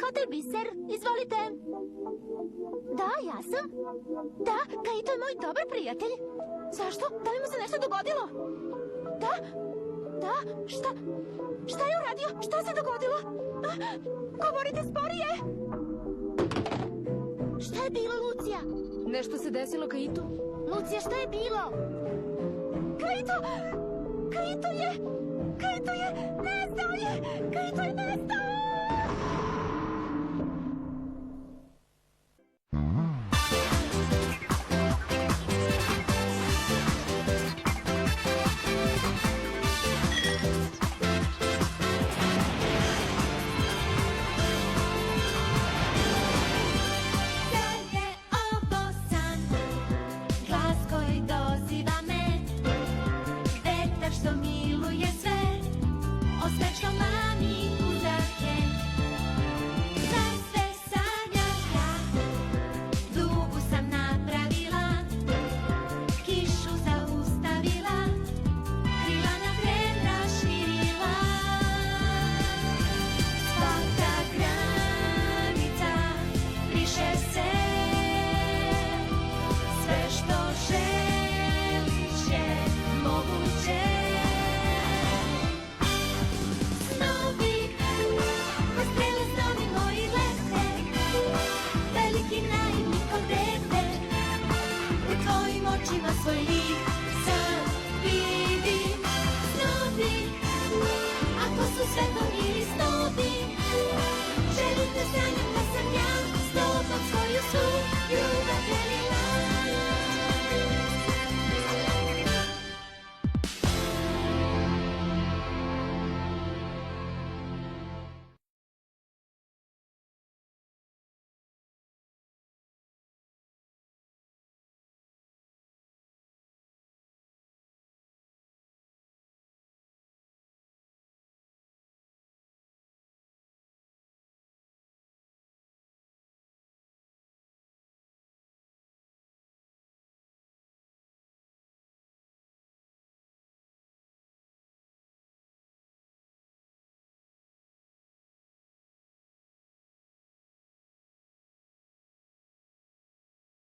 Hotel Biser, izvolite. Da, ja sam. Da, Kaito je moj dobar prijatelj. Zašto? Da li mu se nešto dogodilo? Da, šta je uradio? Šta se dogodilo? Govorite sporije. Šta je bilo, Lucija? Nešto se desilo, Kaito? Lucija, šta je bilo? Kaito je nestao! Što miluje sve, o sve što